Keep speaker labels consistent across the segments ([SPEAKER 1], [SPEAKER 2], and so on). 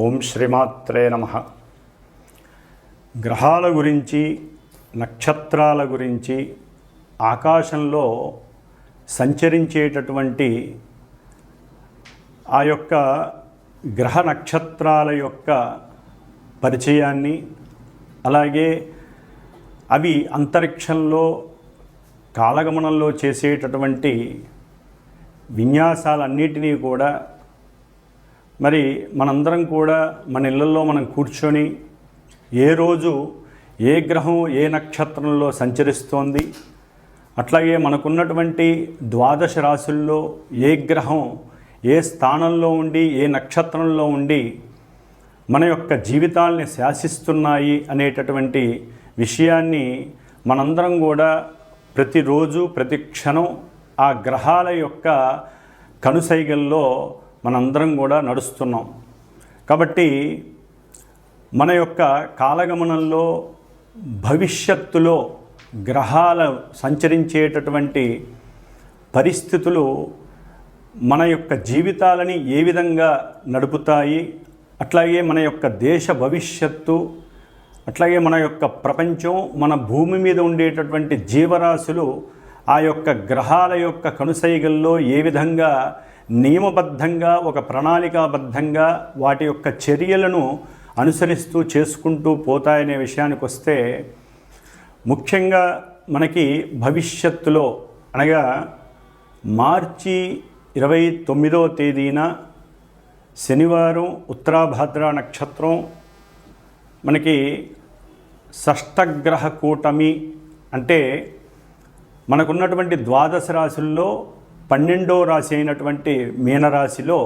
[SPEAKER 1] ఓం శ్రీమాత్రే నమః. గ్రహాల గురించి, నక్షత్రాల గురించి, ఆకాశంలో సంచరించేటటువంటి ఆ యొక్క గ్రహ నక్షత్రాల యొక్క పరిచయాన్ని, అలాగే అవి అంతరిక్షంలో కాలగమనంలో చేసేటటువంటి విన్యాసాలన్నిటినీ కూడా మరి మనందరం కూడా మన ఇళ్ళల్లో మనం కూర్చొని ఏ రోజు ఏ గ్రహం ఏ నక్షత్రంలో సంచరిస్తోంది, అట్లాగే మనకున్నటువంటి ద్వాదశ రాశుల్లో ఏ గ్రహం ఏ స్థానంలో ఉండి ఏ నక్షత్రంలో ఉండి మన యొక్క జీవితాల్ని శాసిస్తున్నాయి అనేటటువంటి విషయాన్ని మనందరం కూడా ప్రతిరోజు ప్రతి క్షణం ఆ గ్రహాల యొక్క కనుసైగల్లో మనందరం కూడా నడుస్తున్నాం. కాబట్టి మన యొక్క కాలగమనంలో భవిష్యత్తులో గ్రహాలు సంచరించేటటువంటి పరిస్థితులు మన యొక్క జీవితాలని ఏ విధంగా నడుపుతాయి, అట్లాగే మన యొక్క దేశ భవిష్యత్తు, అట్లాగే మన యొక్క ప్రపంచం, మన భూమి మీద ఉండేటటువంటి జీవరాశులు ఆ యొక్క గ్రహాల యొక్క కనుసైగల్లో ఏ విధంగా నియమబద్ధంగా ఒక ప్రణాళికాబద్ధంగా వాటి యొక్క చర్యలను అనుసరిస్తూ చేసుకుంటూ పోతాయనే విషయానికి వస్తే, ముఖ్యంగా మనకి భవిష్యత్తులో అనగా మార్చి 29వ తేదీన శనివారం ఉత్తరాభాద్ర నక్షత్రం మనకి షష్టగ్రహ కూటమి అంటే మనకున్నటువంటి ద్వాదశ రాశుల్లో 12వ రాశి అయినటువంటి మీనరాశిలో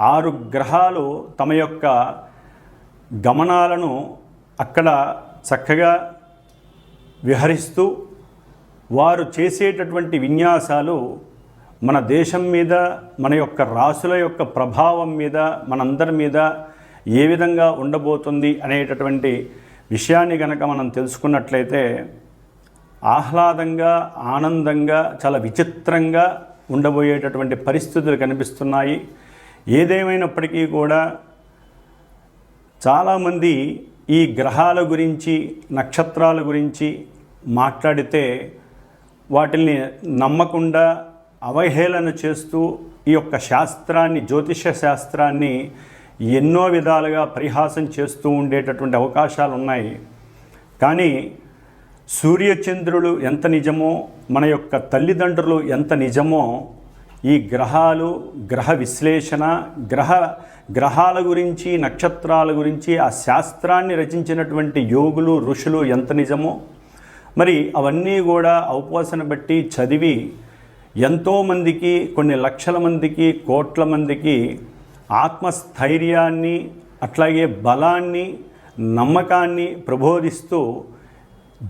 [SPEAKER 1] 6 గ్రహాలు తమ యొక్క గమనాలను అక్కడ చక్కగా విహరిస్తూ వారు చేసేటటువంటి విన్యాసాలు మన దేశం మీద, మన యొక్క రాశుల యొక్క ప్రభావం మీద, మనందరి మీద ఏ విధంగా ఉండబోతుంది అనేటటువంటి విషయాన్ని కనుక మనం తెలుసుకున్నట్లయితే ఆహ్లాదంగా, ఆనందంగా, చాలా విచిత్రంగా ఉండబోయేటటువంటి పరిస్థితులు కనిపిస్తున్నాయి. ఏదేమైనప్పటికీ కూడా చాలామంది ఈ గ్రహాల గురించి, నక్షత్రాల గురించి మాట్లాడితే వాటిని నమ్మకుండా అవహేళన చేస్తూ ఈ యొక్క శాస్త్రాన్ని, జ్యోతిష శాస్త్రాన్ని ఎన్నో విధాలుగా పరిహాసం చేస్తూ ఉండేటటువంటి అవకాశాలు ఉన్నాయి. కానీ సూర్యచంద్రులు ఎంత నిజమో, మన యొక్క తల్లిదండ్రులు ఎంత నిజమో, ఈ గ్రహాలు, గ్రహ విశ్లేషణ, గ్రహాల గురించి, నక్షత్రాల గురించి ఆ శాస్త్రాన్ని రచించినటువంటి యోగులు, ఋషులు ఎంత నిజమో, మరి అవన్నీ కూడా అవపోసన బట్టి చదివి ఎంతోమందికి, కొన్ని లక్షల మందికి, కోట్ల మందికి ఆత్మస్థైర్యాన్ని, అట్లాగే బలాన్ని, నమ్మకాన్ని ప్రబోధిస్తూ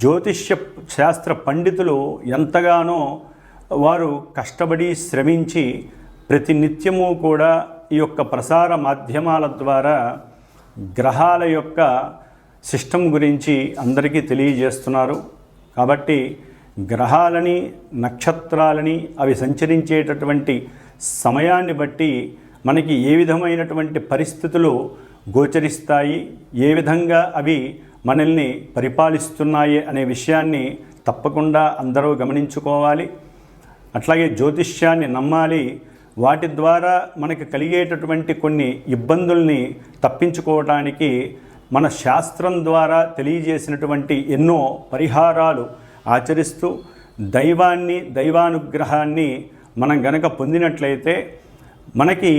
[SPEAKER 1] జ్యోతిష్య శాస్త్ర పండితులు ఎంతగానో వారు కష్టపడి శ్రమించి ప్రతినిత్యము కూడా ఈ యొక్క ప్రసార మాధ్యమాల ద్వారా గ్రహాల యొక్క సిస్టమ్ గురించి అందరికీ తెలియజేస్తున్నారు. కాబట్టి గ్రహాలని, నక్షత్రాలని అవి సంచరించేటటువంటి సమయాన్ని బట్టి మనకి ఏ విధమైనటువంటి పరిస్థితులు గోచరిస్తాయి, ఏ విధంగా అవి మనల్ని పరిపాలిస్తున్నాయి అనే విషయాన్ని తప్పకుండా అందరూ గమనించుకోవాలి. అట్లాగే జ్యోతిష్యాన్ని నమ్మాలి. వాటి ద్వారా మనకు కలిగేటటువంటి కొన్ని ఇబ్బందుల్ని తప్పించుకోవడానికి మన శాస్త్రం ద్వారా తెలియజేసినటువంటి ఎన్నో పరిహారాలు ఆచరిస్తూ దైవాన్ని, దైవానుగ్రహాన్ని మనం గనక పొందినట్లయితే మనకి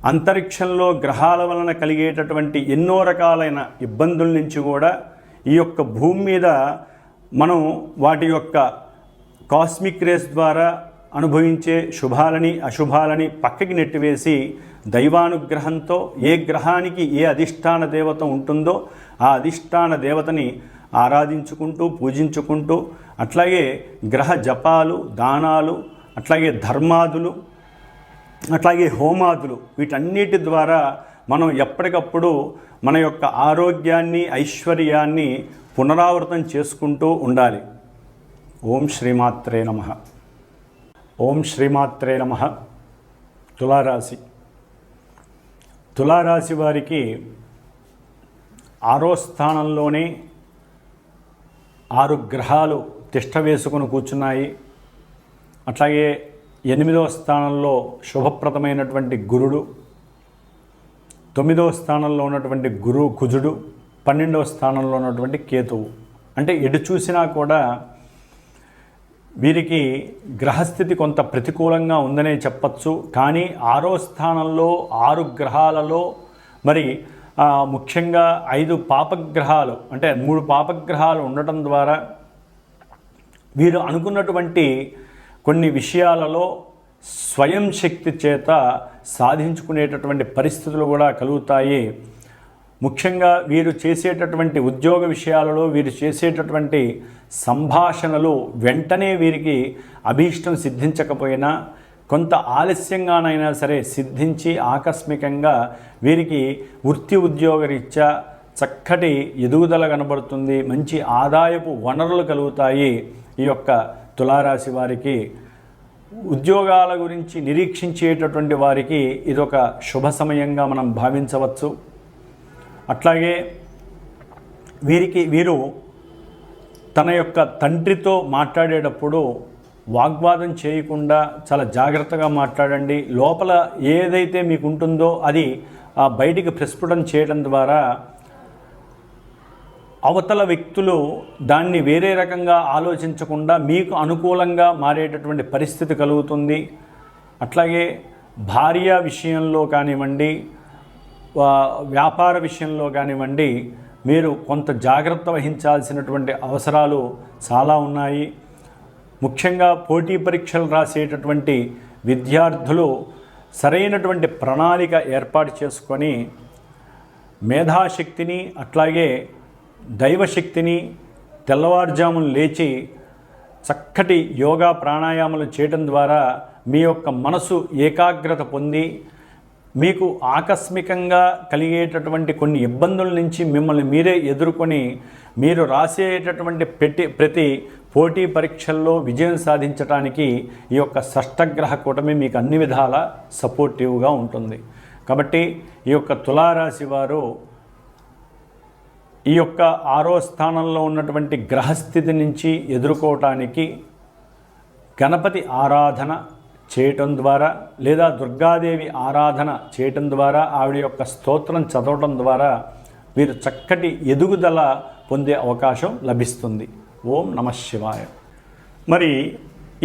[SPEAKER 1] అంతరిక్షంలో గ్రహాల వలన కలిగేటటువంటి ఎన్నో రకాలైన ఇబ్బందుల నుంచి కూడా ఈ యొక్క భూమి మీద మనం వాటి యొక్క కాస్మిక్ రేస్ ద్వారా అనుభవించే శుభాలని, అశుభాలని పక్కకి నెట్టివేసి దైవానుగ్రహంతో ఏ గ్రహానికి ఏ అధిష్టాన దేవత ఉంటుందో ఆ అధిష్టాన దేవతని ఆరాధించుకుంటూ, పూజించుకుంటూ, అట్లాగే గ్రహ జపాలు, దానాలు, అట్లాగే ధర్మాదులు, అట్లాగే హోమాదులు, వీటన్నిటి ద్వారా మనం ఎప్పటికప్పుడు మన యొక్క ఆరోగ్యాన్ని, ఐశ్వర్యాన్ని పునరావృతం చేసుకుంటూ ఉండాలి. ఓం శ్రీమాత్రే నమః. ఓం శ్రీమాత్రే నమః. తులారాశి తులారాశి వారికి 6వ స్థానంలోనే 6 గ్రహాలు తిష్ట వేసుకుని కూర్చున్నాయి. అట్లాగే 8వ స్థానంలో శుభప్రదమైనటువంటి గురుడు, 9వ స్థానంలో ఉన్నటువంటి కుజుడు, 12వ స్థానంలో ఉన్నటువంటి కేతువు. అంటే ఎటు చూసినా కూడా వీరికి గ్రహస్థితి కొంత ప్రతికూలంగా ఉందనే చెప్పచ్చు. కానీ 6వ స్థానంలో 6 గ్రహాలలో మరి ముఖ్యంగా 5 పాపగ్రహాలు, అంటే 3 పాపగ్రహాలు ఉండటం ద్వారా వీరు అనుకున్నటువంటి కొన్ని విషయాలలో స్వయం శక్తి చేత సాధించుకునేటటువంటి పరిస్థితులు కూడా కలుగుతాయి. ముఖ్యంగా వీరు చేసేటటువంటి ఉద్యోగ విషయాలలో, వీరు చేసేటటువంటి సంభాషణలు వెంటనే వీరికి అభీష్టం సిద్ధించకపోయినా కొంత ఆలస్యంగానైనా సరే సిద్ధించి ఆకస్మికంగా వీరికి వృత్తి ఉద్యోగరీత్యా చక్కటి ఎదుగుదల కనబడుతుంది. మంచి ఆదాయపు వనరులు కలుగుతాయి. ఈ యొక్క తులారాశి వారికి ఉద్యోగాల గురించి నిరీక్షించేటటువంటి వారికి ఇదొక శుభ సమయంగా మనం భావించవచ్చు. అట్లాగే వీరు తన యొక్క తండ్రితో మాట్లాడేటప్పుడు వాగ్వాదం చేయకుండా చాలా జాగ్రత్తగా మాట్లాడండి. లోపల ఏదైతే మీకు ఉంటుందో అది బయటికి ప్రస్ఫుటం చేయడం ద్వారా అవతల వ్యక్తులు దాన్ని వేరే రకంగా ఆలోచించకుండా మీకు అనుకూలంగా మారేటటువంటి పరిస్థితి కలుగుతుంది. అట్లాగే భార్య విషయంలో కానివ్వండి, వ్యాపార విషయంలో కానివ్వండి, మీరు కొంత జాగ్రత్త వహించాల్సినటువంటి అవసరాలు చాలా ఉన్నాయి. ముఖ్యంగా పోటీ పరీక్షలు రాసేటటువంటి విద్యార్థులు సరైనటువంటి ప్రణాళిక ఏర్పాటు చేసుకొని మేధాశక్తిని అట్లాగే దైవశక్తిని తెల్లవారుజామున లేచి చక్కటి యోగా ప్రాణాయామాలు చేయడం ద్వారా మీ యొక్క మనసు ఏకాగ్రత పొంది మీకు ఆకస్మికంగా కలిగేటటువంటి కొన్ని ఇబ్బందుల నుంచి మిమ్మల్ని మీరే ఎదుర్కొని మీరు రాసేటటువంటి ప్రతి పోటీ పరీక్షల్లో విజయం సాధించడానికి ఈ యొక్క షష్టగ్రహ కూటమి మీకు అన్ని విధాల సపోర్టివ్గా ఉంటుంది. కాబట్టి ఈ యొక్క తులారాశి వారు ఈ యొక్క 6వ స్థానంలో ఉన్నటువంటి గ్రహస్థితి నుంచి ఎదుర్కోవటానికి గణపతి ఆరాధన చేయటం ద్వారా లేదా దుర్గాదేవి ఆరాధన చేయటం ద్వారా ఆవిడ యొక్క స్తోత్రం చదవటం ద్వారా వీరు చక్కటి ఎదుగుదల పొందే అవకాశం లభిస్తుంది. ఓం నమః శివాయ. మరి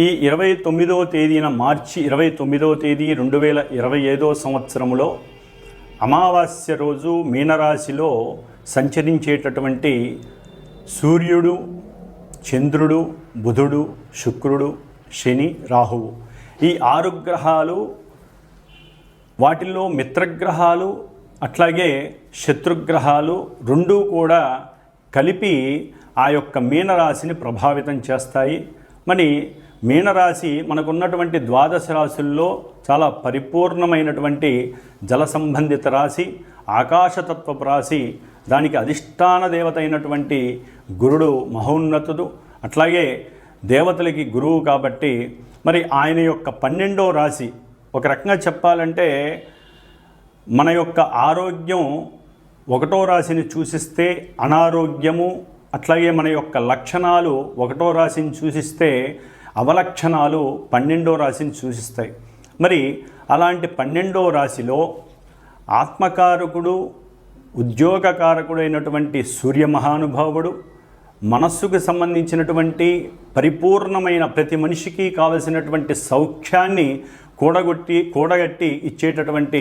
[SPEAKER 1] ఈ 29వ తేదీన మార్చి 29వ తేదీ 2025వ సంవత్సరంలో అమావాస్య రోజు మీనరాశిలో సంచరించేటటువంటి సూర్యుడు, చంద్రుడు, బుధుడు, శుక్రుడు, శని, రాహువు ఈ 6 గ్రహాలు, వాటిల్లో మిత్రగ్రహాలు అట్లాగే శత్రుగ్రహాలు రెండూ కూడా కలిపి ఆ యొక్క మీనరాశిని ప్రభావితం చేస్తాయి. మరి మీనరాశి మనకున్నటువంటి 12 రాశుల్లో చాలా పరిపూర్ణమైనటువంటి జల సంబంధిత రాశి, ఆకాశతత్వపు రాశి. దానికి అధిష్టాన దేవత అయినటువంటి గురుడు మహోన్నతుడు, అట్లాగే దేవతలకి గురువు కాబట్టి మరి ఆయన యొక్క 12వ రాశి ఒక రకంగా చెప్పాలంటే మన యొక్క ఆరోగ్యం 1వ రాశిని సూచిస్తే అనారోగ్యము, అట్లాగే మన యొక్క లక్షణాలు 1వ రాశిని సూచిస్తే అవలక్షణాలు 12వ రాశిని సూచిస్తాయి. మరి అలాంటి 12వ రాశిలో ఆత్మకారకుడు, ఉద్యోగకారకుడు అయినటువంటి సూర్యమహానుభావుడు మనస్సుకు సంబంధించినటువంటి పరిపూర్ణమైన ప్రతి మనిషికి కావలసినటువంటి సౌఖ్యాన్ని కూడగట్టి ఇచ్చేటటువంటి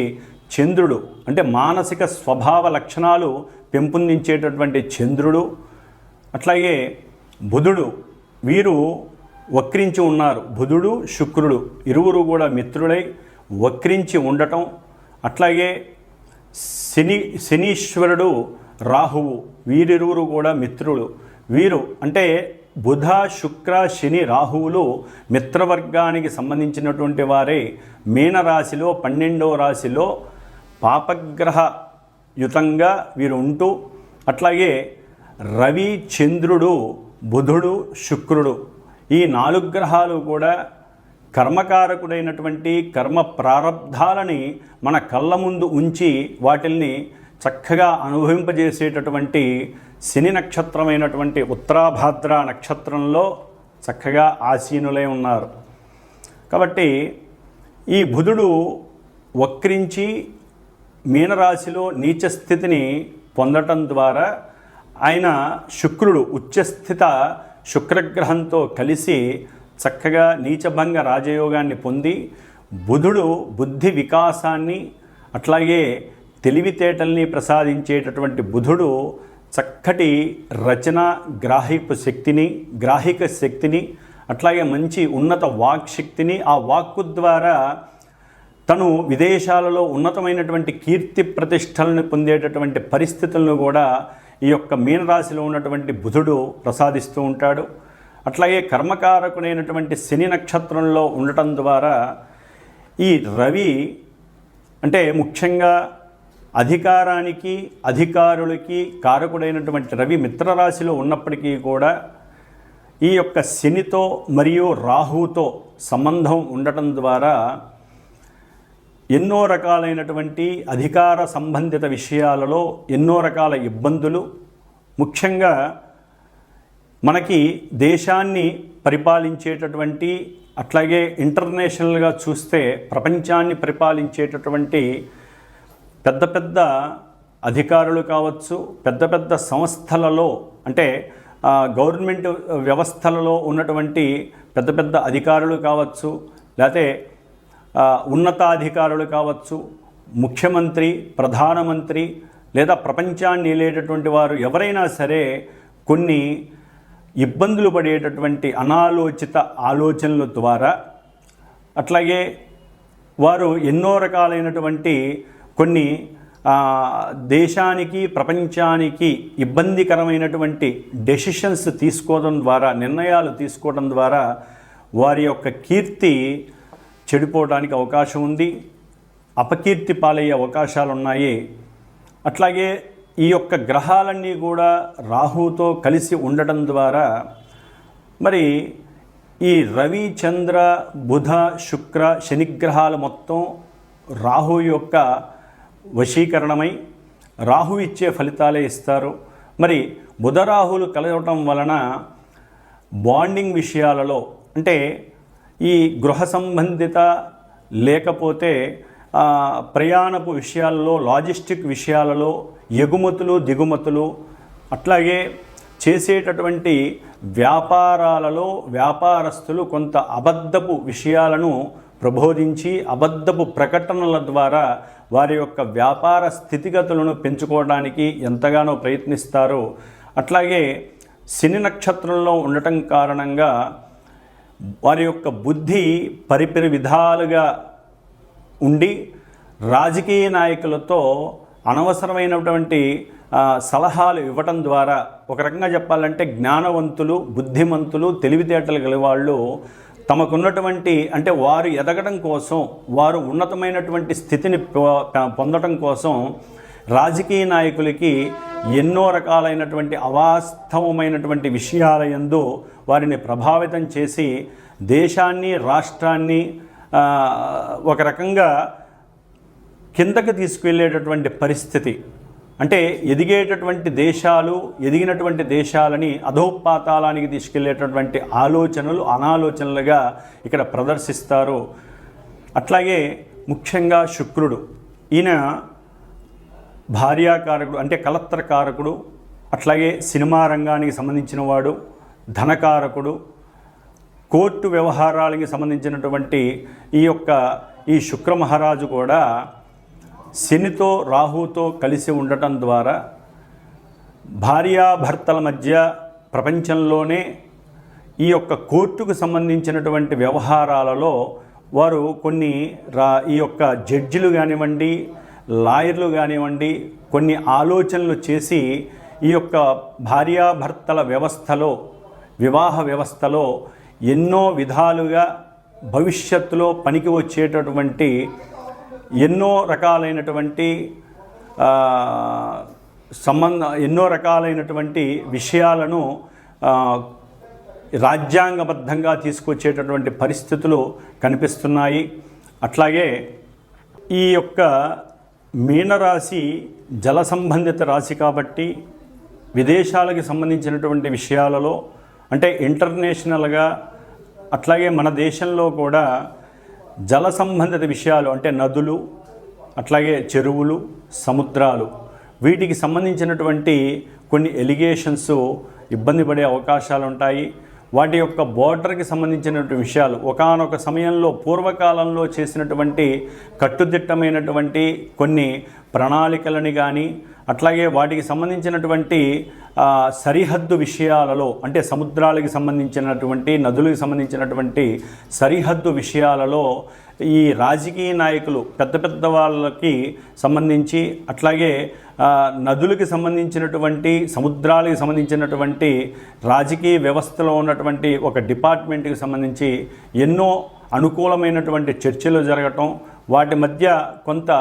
[SPEAKER 1] చంద్రుడు, అంటే మానసిక స్వభావ లక్షణాలు పెంపొందించేటటువంటి చంద్రుడు, అట్లాగే బుధుడు, వీరు వక్రించి ఉన్నారు. బుధుడు, శుక్రుడు ఇరువురు కూడా మిత్రులై వక్రించి ఉండటం, అట్లాగే శనీశ్వరుడు, రాహువు వీరిరువురు కూడా మిత్రులు. వీరు అంటే బుధ, శుక్ర, శని, రాహువులు మిత్రవర్గానికి సంబంధించినటువంటి వారే. మీనరాశిలో 12వ రాశిలో పాపగ్రహ యుతంగా వీరు ఉంటూ, అట్లాగే రవి, చంద్రుడు, బుధుడు, శుక్రుడు ఈ 4 గ్రహాలు కూడా కర్మకారకుడైనటువంటి కర్మ ప్రారబ్ధాలని మన కళ్ళ ముందు ఉంచి వాటిల్ని చక్కగా అనుభవింపజేసేటటువంటి శని నక్షత్రమైనటువంటి ఉత్తరాభాద్ర నక్షత్రంలో చక్కగా ఆసీనులై ఉన్నారు. కాబట్టి ఈ బుధుడు వక్రించి మీనరాశిలో నీచ స్థితిని పొందటం ద్వారా ఆయన శుక్రుడు ఉచ్చస్థిత శుక్రగ్రహంతో కలిసి చక్కగా నీచభంగ రాజయోగాన్ని పొంది బుధుడు బుద్ధి వికాసాన్ని అట్లాగే తెలివితేటల్ని ప్రసాదించేటటువంటి బుధుడు చక్కటి రచన గ్రాహిక శక్తిని అట్లాగే మంచి ఉన్నత వాక్ శక్తిని ఆ వాక్కు ద్వారా తను విదేశాలలో ఉన్నతమైనటువంటి కీర్తి ప్రతిష్టలను పొందేటటువంటి పరిస్థితులను కూడా ఈ యొక్క మీనరాశిలో ఉన్నటువంటి బుధుడు ప్రసాదిస్తూ ఉంటాడు. అట్లాగే కర్మకారకుడైనటువంటి శని నక్షత్రంలో ఉండటం ద్వారా ఈ రవి అంటే ముఖ్యంగా అధికారానికి అధికారులకి కారకుడైనటువంటి రవి మిత్రరాశిలో ఉన్నప్పటికీ కూడా ఈ యొక్క శనితో మరియు రాహుతో సంబంధం ఉండటం ద్వారా ఎన్నో రకాలైనటువంటి అధికార సంబంధిత విషయాలలో ఎన్నో రకాల ఇబ్బందులు, ముఖ్యంగా మనకి దేశాన్ని పరిపాలించేటటువంటి అట్లాగే ఇంటర్నేషనల్గా చూస్తే ప్రపంచాన్ని పరిపాలించేటటువంటి పెద్ద పెద్ద అధికారులు కావచ్చు, పెద్ద పెద్ద సంస్థలలో అంటే గవర్నమెంట్ వ్యవస్థలలో ఉన్నటువంటి పెద్ద పెద్ద అధికారులు కావచ్చు, లేకపోతే ఉన్నతాధికారులు కావచ్చు, ముఖ్యమంత్రి, ప్రధానమంత్రి లేదా ప్రపంచాన్ని ఏలేటటువంటి వారు ఎవరైనా సరే కొన్ని ఇబ్బందులు పడేటటువంటి అనాలోచిత ఆలోచనల ద్వారా అట్లాగే వారు ఎన్నో రకాలైనటువంటి కొన్ని దేశానికి ప్రపంచానికి ఇబ్బందికరమైనటువంటి డెసిషన్స్ తీసుకోవడం ద్వారా నిర్ణయాలు తీసుకోవడం ద్వారా వారి యొక్క కీర్తి చెడిపోవడానికి అవకాశం ఉంది, అపకీర్తి పాలయ్యే అవకాశాలు ఉన్నాయి. అట్లాగే ఈ యొక్క గ్రహాలన్నీ కూడా రాహుతో కలిసి ఉండటం ద్వారా మరి ఈ రవి చంద్ర బుధ శుక్ర శనిగ్రహాలు మొత్తం రాహు యొక్క వశీకరణమై రాహు ఇచ్చే ఫలితాలే ఇస్తారు. మరి బుధ రాహులు కలవటం వలన బాండింగ్ విషయాలలో అంటే ఈ గృహ సంబంధిత లేకపోతే ప్రయాణపు విషయాలలో లాజిస్టిక్ విషయాలలో ఎగుమతులు దిగుమతులు అట్లాగే చేసేటటువంటి వ్యాపారాలలో వ్యాపారస్తులు కొంత అబద్ధపు విషయాలను ప్రబోధించి అబద్ధపు ప్రకటనల ద్వారా వారి యొక్క వ్యాపార స్థితిగతులను పెంచుకోవడానికి ఎంతగానో ప్రయత్నిస్తారు. అట్లాగే శని నక్షత్రంలో ఉండటం కారణంగా వారి యొక్క బుద్ధి పరిపరి విధాలుగా ఉండి రాజకీయ నాయకులతో అనవసరమైనటువంటి సలహాలు ఇవ్వటం ద్వారా ఒక రకంగా చెప్పాలంటే జ్ఞానవంతులు, బుద్ధిమంతులు, తెలివితేటలు గల వాళ్ళు తమకున్నటువంటి అంటే వారు ఎదగడం కోసం వారు ఉన్నతమైనటువంటి స్థితిని పొందడం కోసం రాజకీయ నాయకులకి ఎన్నో రకాలైనటువంటి అవాస్తవమైనటువంటి విషయాల యందు వారిని ప్రభావితం చేసి దేశాన్ని రాష్ట్రాన్ని ఒక రకంగా కిందకి తీసుకువెళ్ళేటటువంటి పరిస్థితి అంటే ఎదిగినటువంటి దేశాలని అధోపాతాళానికి తీసుకెళ్లేటటువంటి ఆలోచనలు అనాలోచనలుగా ఇక్కడ ప్రదర్శిస్తారు. అట్లాగే ముఖ్యంగా శుక్రుడు ఈయన భార్యాకారకుడు అంటే కలత్రకారకుడు, అట్లాగే సినిమా రంగానికి సంబంధించిన వాడు, ధనకారకుడు, కోర్టు వ్యవహారాలకి సంబంధించినటువంటి ఈ శుక్ర మహారాజు కూడా శనితో రాహుతో కలిసి ఉండటం ద్వారా భార్యాభర్తల మధ్య ప్రపంచంలోనే ఈ యొక్క కోర్టుకు సంబంధించినటువంటి వ్యవహారాలలో వారు కొన్ని ఈ యొక్క జడ్జిలు కానివ్వండి, లాయర్లు కానివ్వండి కొన్ని ఆలోచనలు చేసి ఈ యొక్క భార్యాభర్తల వ్యవస్థలో వివాహ వ్యవస్థలో ఎన్నో విధాలుగా భవిష్యత్తులో పనికి వచ్చేటటువంటి ఎన్నో రకాలైనటువంటి విషయాలను రాజ్యాంగబద్ధంగా తీసుకొచ్చేటటువంటి పరిస్థితులు కనిపిస్తున్నాయి. అట్లాగే ఈ యొక్క మీనరాశి జల సంబంధిత రాశి కాబట్టి విదేశాలకు సంబంధించినటువంటి విషయాలలో అంటే ఇంటర్నేషనల్గా అట్లాగే మన దేశంలో కూడా జల సంబంధిత విషయాలు అంటే నదులు, అట్లాగే చెరువులు, సముద్రాలు, వీటికి సంబంధించినటువంటి కొన్ని ఎలిగేషన్స్ ఇబ్బంది పడే అవకాశాలు ఉంటాయి. వాటి యొక్క బోర్డర్కి సంబంధించినటువంటి విషయాలు ఒకానొక సమయంలో పూర్వకాలంలో చేసినటువంటి కట్టుదిట్టమైనటువంటి కొన్ని ప్రణాళికలని కానీ అట్లాగే వాటికి సంబంధించినటువంటి సరిహద్దు విషయాలలో అంటే సముద్రాలకు సంబంధించినటువంటి నదులకు సంబంధించినటువంటి సరిహద్దు విషయాలలో ఈ రాజకీయ నాయకులు పెద్ద పెద్ద వాళ్ళకి సంబంధించి అట్లాగే నదులకు సంబంధించినటువంటి సముద్రాలకు సంబంధించినటువంటి రాజకీయ వ్యవస్థలో ఉన్నటువంటి ఒక డిపార్ట్మెంట్కి సంబంధించి ఎన్నో అనుకూలమైనటువంటి చర్చలు జరగటం, వాటి మధ్య కొంత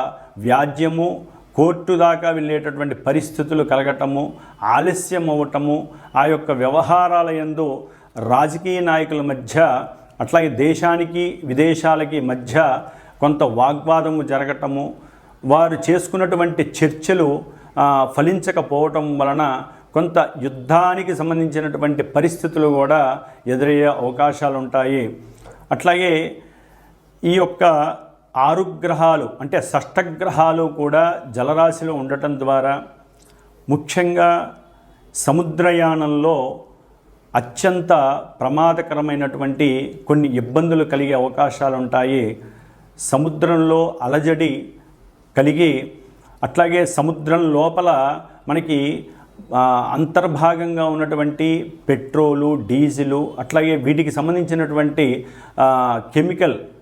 [SPEAKER 1] వ్యాజ్యము కోర్టు దాకా వెళ్ళేటటువంటి పరిస్థితులు కలగటము, ఆలస్యం అవ్వటము, ఆ యొక్క వ్యవహారాల యందు రాజకీయ నాయకుల మధ్య అట్లాగే దేశానికి విదేశాలకి మధ్య కొంత వాగ్వాదము జరగటము, వారు చేసుకున్నటువంటి చర్చలు ఫలించకపోవటం వలన కొంత యుద్ధానికి సంబంధించినటువంటి పరిస్థితులు కూడా ఎదురయ్యే అవకాశాలు ఉంటాయి. అట్లాగే ఈ యొక్క 6 గ్రహాలు అంటే షష్టగ్రహాలు కూడా జలరాశిలో ఉండటం ద్వారా ముఖ్యంగా సముద్రయానంలో అత్యంత ప్రమాదకరమైనటువంటి కొన్ని ఇబ్బందులు కలిగే అవకాశాలు ఉంటాయి. సముద్రంలో అలజడి కలిగి అట్లాగే సముద్రం లోపల మనకి అంతర్భాగంగా ఉన్నటువంటి పెట్రోలు, డీజిలు అట్లాగే వీటికి సంబంధించినటువంటి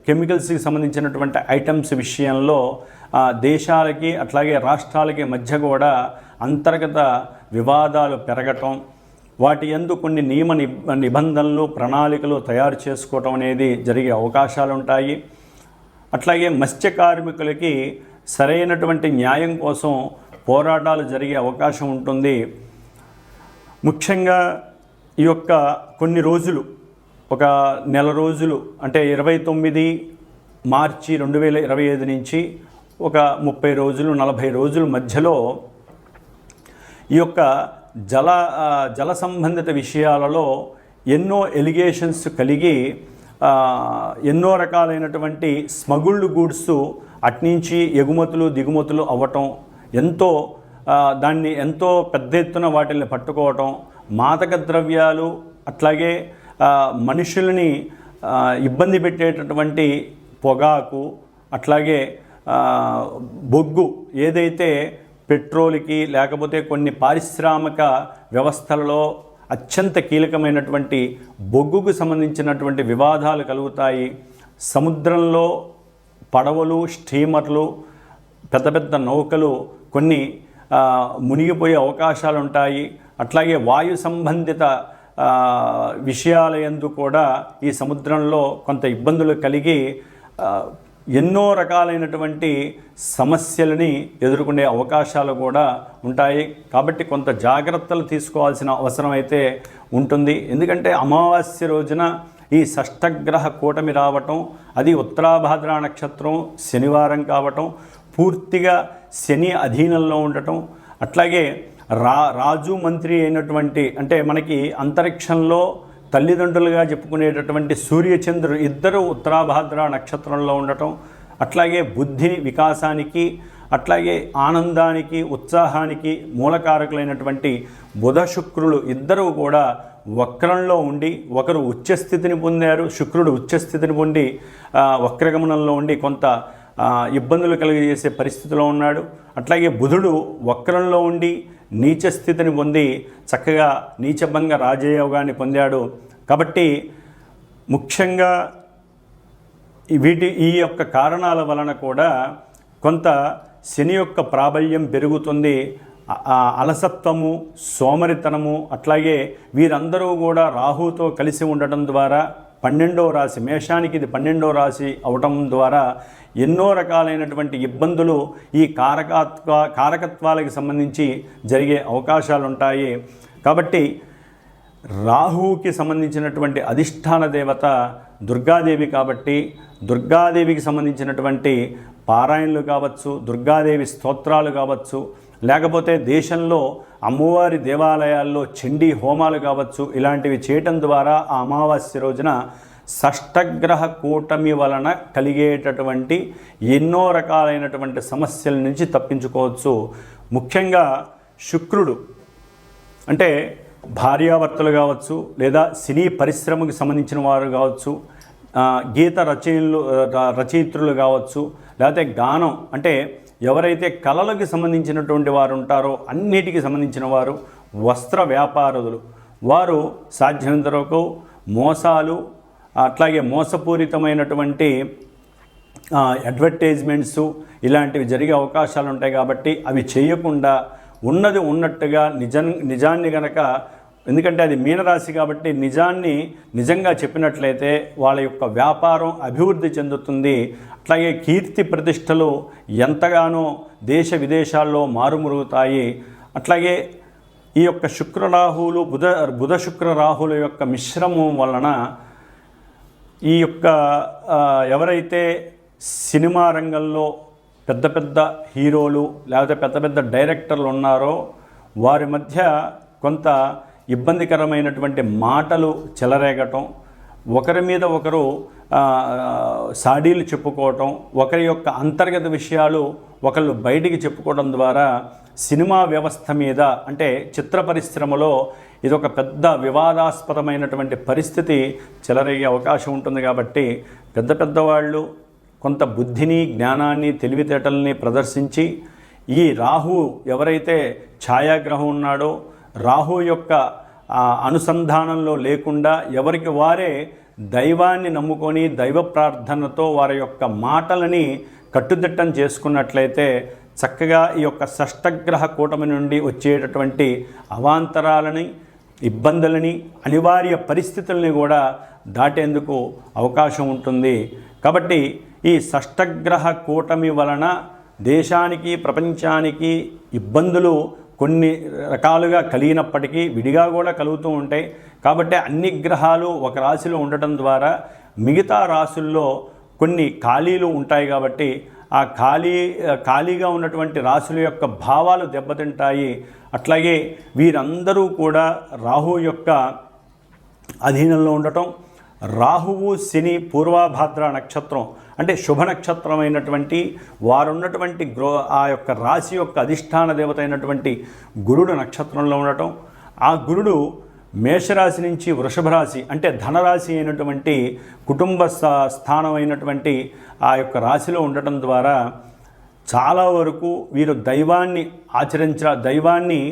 [SPEAKER 1] కెమికల్స్కి సంబంధించినటువంటి ఐటమ్స్ విషయంలో దేశాలకి అట్లాగే రాష్ట్రాలకి మధ్య కూడా అంతర్గత వివాదాలు పెరగటం, వాటి యందు కొన్ని నియమ నిబంధనలు ప్రణాళికలు తయారు చేసుకోవటం అనేది జరిగే అవకాశాలు ఉంటాయి. అట్లాగే మత్స్య కార్మికులకి సరైనటువంటి న్యాయం కోసం పోరాటాలు జరిగే అవకాశం ఉంటుంది. ముఖ్యంగా ఈ యొక్క కొన్ని రోజులు ఒక నెల రోజులు అంటే 29 మార్చి 2025 నుంచి ఒక 30 రోజులు 40 రోజుల మధ్యలో ఈ యొక్క జల సంబంధిత విషయాలలో ఎన్నో ఎలిగేషన్స్ కలిగి ఎన్నో రకాలైనటువంటి స్మగుల్డ్ గూడ్స్ అట్నుంచి ఎగుమతులు దిగుమతులు అవ్వటం, ఎంతో పెద్ద ఎత్తున వాటిని పట్టుకోవటం, మాదక ద్రవ్యాలు అట్లాగే మనుషుల్ని ఇబ్బంది పెట్టేటటువంటి పొగాకు అట్లాగే బొగ్గు ఏదైతే పెట్రోల్కి లేకపోతే కొన్ని పారిశ్రామిక వ్యవస్థలలో అత్యంత కీలకమైనటువంటి బొగ్గుకు సంబంధించినటువంటి వివాదాలు కలుగుతాయి. సముద్రంలో పడవలు, స్టీమర్లు, పెద్ద పెద్ద నౌకలు కొన్ని మునిగిపోయే అవకాశాలు ఉంటాయి. అట్లాగే వాయు సంబంధిత విషయాల యందు కూడా ఈ సముద్రంలో కొంత ఇబ్బందులు కలిగి ఎన్నో రకాలైనటువంటి సమస్యలని ఎదుర్కొనే అవకాశాలు కూడా ఉంటాయి. కాబట్టి కొంత జాగ్రత్తలు తీసుకోవాల్సిన అవసరం అయితే ఉంటుంది. ఎందుకంటే అమావాస్య రోజున ఈ షష్టగ్రహ కూటమి రావటం, అది ఉత్తరాభాద్ర నక్షత్రం శనివారం కావటం, పూర్తిగా శని అధీనంలో ఉండటం, అట్లాగే రాజు మంత్రి అయినటువంటి అంటే మనకి అంతరిక్షంలో తల్లిదండ్రులుగా చెప్పుకునేటటువంటి సూర్యచంద్రుడు ఇద్దరు ఉత్తరాభాద్ర నక్షత్రంలో ఉండటం, అట్లాగే బుద్ధి వికాసానికి అట్లాగే ఆనందానికి ఉత్సాహానికి మూలకారకులైనటువంటి బుధ శుక్రులు ఇద్దరు కూడా వక్రంలో ఉండి, ఒకరు ఉచ్చస్థితిని పొందారు, శుక్రుడు ఉచ్చస్థితిని పొంది వక్రగమనంలో ఉండి కొంత ఇబ్బందులు కలిగజేసే పరిస్థితిలో ఉన్నాడు. అట్లాగే బుధుడు వక్రంలో ఉండి నీచస్థితిని పొంది చక్కగా నీచభంగ రాజయోగాన్ని పొందాడు. కాబట్టి ముఖ్యంగా ఈ యొక్క కారణాల వలన కూడా కొంత శని యొక్క ప్రాబల్యం పెరుగుతుంది. అలసత్వము, సోమరితనము, అట్లాగే వీరందరూ కూడా రాహుతో కలిసి ఉండటం ద్వారా 12వ రాశి మేషానికి ఇది 12వ రాశి అవటం ద్వారా ఎన్నో రకాలైనటువంటి ఇబ్బందులు ఈ కారకత్వాలకు సంబంధించి జరిగే అవకాశాలు ఉంటాయి. కాబట్టి రాహువుకి సంబంధించినటువంటి అధిష్టాన దేవత దుర్గాదేవి కాబట్టి దుర్గాదేవికి సంబంధించినటువంటి పారాయణలు కావచ్చు, దుర్గాదేవి స్తోత్రాలు కావచ్చు, లేకపోతే దేశంలో అమ్మవారి దేవాలయాల్లో చండీ హోమాలు కావచ్చు, ఇలాంటివి చేయటం ద్వారా ఆ అమావాస్య రోజున షష్టగ్రహ కూటమి వలన కలిగేటటువంటి ఎన్నో రకాలైనటువంటి సమస్యల నుంచి తప్పించుకోవచ్చు. ముఖ్యంగా శుక్రుడు అంటే భార్యాభర్తలు కావచ్చు, లేదా సినీ పరిశ్రమకు సంబంధించిన వారు కావచ్చు, గీత రచయిత్రులు కావచ్చు, లేకపోతే గానం అంటే ఎవరైతే కళలకు సంబంధించినటువంటి వారు ఉంటారో అన్నిటికీ సంబంధించిన వారు, వస్త్ర వ్యాపారులు, వారు సాధ్యమైనంత వరకు మోసాలు, అట్లాగే మోసపూరితమైనటువంటి అడ్వర్టైజ్మెంట్స్ ఇలాంటివి జరిగే అవకాశాలు ఉంటాయి. కాబట్టి అవి చేయకుండా ఉన్నది ఉన్నట్టుగా నిజాన్ని గనక, ఎందుకంటే అది మీనరాశి కాబట్టి నిజాన్ని నిజంగా చెప్పినట్లయితే వాళ్ళ యొక్క వ్యాపారం అభివృద్ధి చెందుతుంది. అట్లాగే కీర్తి ప్రతిష్టలు ఎంతగానో దేశ విదేశాల్లో మారుమరుగుతాయి. అట్లాగే ఈ యొక్క శుక్రరాహువులు బుధ శుక్ర రాహుల యొక్క మిశ్రమం వలన ఈ యొక్క ఎవరైతే సినిమా రంగంలో పెద్ద పెద్ద హీరోలు లేకపోతే పెద్ద పెద్ద డైరెక్టర్లు ఉన్నారో వారి మధ్య కొంత ఇబ్బందికరమైనటువంటి మాటలు చెలరేగటం, ఒకరి మీద ఒకరు సాడీలు చెప్పుకోవటం, ఒకరి యొక్క అంతర్గత విషయాలు ఒకళ్ళు బయటికి చెప్పుకోవడం ద్వారా సినిమా వ్యవస్థ మీద అంటే చిత్ర పరిశ్రమలో ఇదొక పెద్ద వివాదాస్పదమైనటువంటి పరిస్థితి చెలరేగే అవకాశం ఉంటుంది. కాబట్టి పెద్దవాళ్ళు కొంత బుద్ధిని, జ్ఞానాన్ని, తెలివితేటల్ని ప్రదర్శించి ఈ రాహు ఎవరైతే ఛాయాగ్రహం ఉన్నాడో రాహు యొక్క అనుసంధానంలో లేకుండా ఎవరికి వారే దైవాన్ని నమ్ముకొని దైవ ప్రార్థనతో వారి యొక్క మాటలని కట్టుదిట్టం చేసుకున్నట్లయితే చక్కగా ఈ యొక్క షష్టగ్రహ కూటమి నుండి వచ్చేటటువంటి అవాంతరాలని, ఇబ్బందులని, అనివార్య పరిస్థితుల్ని కూడా దాటేందుకు అవకాశం ఉంటుంది. కాబట్టి ఈ షష్టగ్రహ కూటమి వలన దేశానికి, ప్రపంచానికి ఇబ్బందులు కొన్ని రకాలుగా కలిగినప్పటికీ విడిగా కూడా కలుగుతూ ఉంటాయి. కాబట్టి అన్ని గ్రహాలు ఒక రాశిలో ఉండటం ద్వారా మిగతా రాశుల్లో కొన్ని ఖాళీలు ఉంటాయి. కాబట్టి ఆ ఖాళీగా ఉన్నటువంటి రాశుల యొక్క భావాలు దెబ్బతింటాయి. అట్లాగే వీరందరూ కూడా రాహు యొక్క అధీనంలో ఉండటం, రాహువు శని పూర్వభాద్ర నక్షత్రం అంటే శుభ నక్షత్రమైనటువంటి వారున్నటువంటి ఆ యొక్క రాశి యొక్క అధిష్టాన దేవత అయినటువంటి గురుడు నక్షత్రంలో ఉండటం, ఆ గురుడు మేషరాశి నుంచి వృషభ రాశి అంటే ధనరాశి అయినటువంటి కుటుంబ స్థానం అయినటువంటి ఆ యొక్క రాశిలో ఉండటం ద్వారా చాలా వరకు వీరు దైవాన్ని దైవాన్ని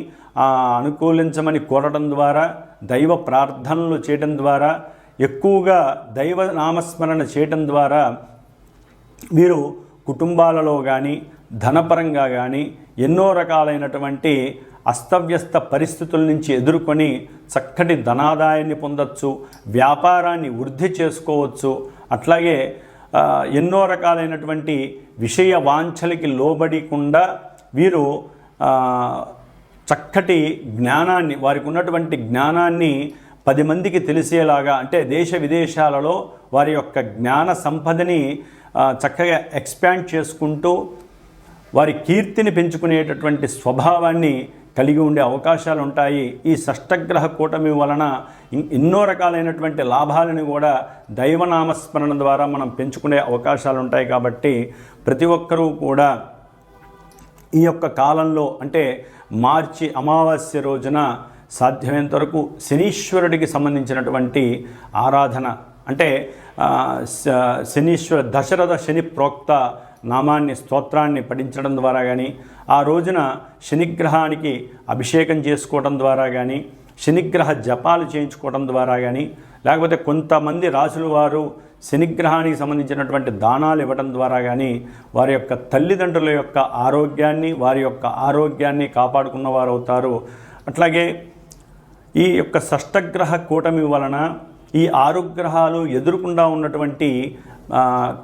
[SPEAKER 1] అనుకూలించమని కోరడం ద్వారా, దైవ ప్రార్థనలు చేయడం ద్వారా, ఎక్కువగా దైవ నామస్మరణ చేయడం ద్వారా వీరు కుటుంబాలలో కానీ ధనపరంగా కానీ ఎన్నో రకాలైనటువంటి అస్తవ్యస్త పరిస్థితుల నుంచి ఎదుర్కొని చక్కటి ధనాదాయాన్ని పొందవచ్చు, వ్యాపారాన్ని వృద్ధి చేసుకోవచ్చు. అట్లాగే ఎన్నో రకాలైనటువంటి విషయ వాంఛలకి లోబడకుండా వీరు చక్కటి జ్ఞానాన్ని, వారికి ఉన్నటువంటి జ్ఞానాన్ని 10 మందికి తెలిసేలాగా అంటే దేశ విదేశాలలో వారి యొక్క జ్ఞాన సంపదని చక్కగా ఎక్స్పాండ్ చేసుకుంటూ వారి కీర్తిని పెంచుకునేటటువంటి స్వభావాన్ని కలిగి ఉండే అవకాశాలు ఉంటాయి. ఈ షష్టగ్రహ కూటమి వలన ఎన్నో రకాలైనటువంటి లాభాలను కూడా దైవనామస్మరణ ద్వారా మనం పెంచుకునే అవకాశాలు ఉంటాయి. కాబట్టి ప్రతి ఒక్కరూ కూడా ఈ యొక్క కాలంలో అంటే మార్చి అమావాస్య రోజున సాధ్యమైనంత వరకు శనీశ్వరుడికి సంబంధించినటువంటి ఆరాధన అంటే శనీశ్వర దశరథ శని ప్రోక్త నామాన్ని, స్తోత్రాన్ని పఠించడం ద్వారా కానీ, ఆ రోజున శనిగ్రహానికి అభిషేకం చేసుకోవడం ద్వారా కానీ, శనిగ్రహ జపాలు చేయించుకోవడం ద్వారా కానీ, లేకపోతే కొంతమంది రాసుల వారు శనిగ్రహానికి సంబంధించినటువంటి దానాలు ఇవ్వడం ద్వారా కానీ వారి యొక్క తల్లిదండ్రుల యొక్క ఆరోగ్యాన్ని, వారి యొక్క ఆరోగ్యాన్ని కాపాడుకున్నవారు అవుతారు. అట్లాగే ఈ యొక్క షష్టగ్రహ కూటమి వలన ఈ 6 గ్రహాలు ఎదురుకుండా ఉన్నటువంటి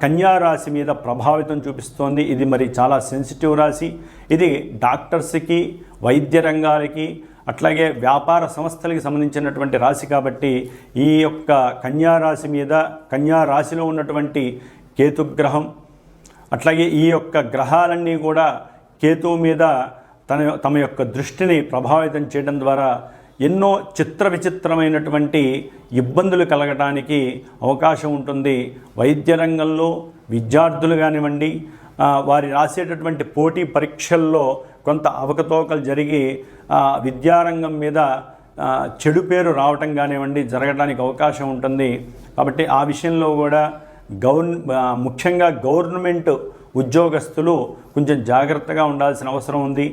[SPEAKER 1] కన్యారాశి మీద ప్రభావితం చూపిస్తోంది. ఇది మరి చాలా సెన్సిటివ్ రాశి. ఇది డాక్టర్స్కి, వైద్య రంగాలకి, అట్లాగే వ్యాపార సంస్థలకి సంబంధించినటువంటి రాశి కాబట్టి ఈ యొక్క కన్యా రాశి మీద, కన్యా రాశిలో ఉన్నటువంటి కేతుగ్రహం, అట్లాగే ఈ యొక్క గ్రహాలన్నీ కూడా కేతువు మీద తమ యొక్క దృష్టిని ప్రభావితం చేయడం ద్వారా ఎన్నో చిత్ర విచిత్రమైనటువంటి ఇబ్బందులు కలగడానికి అవకాశం ఉంటుంది. వైద్య రంగంలో విద్యార్థులు కానివ్వండి, వారి రాసేటటువంటి పోటీ పరీక్షల్లో కొంత అవకతవకలు జరిగి విద్యారంగం మీద చెడు పేరు రావటం కానివ్వండి జరగడానికి అవకాశం ఉంటుంది. కాబట్టి ఆ విషయంలో కూడా ముఖ్యంగా గవర్నమెంట్ ఉద్యోగస్తులు కొంచెం జాగ్రత్తగా ఉండాల్సిన అవసరం ఉంది.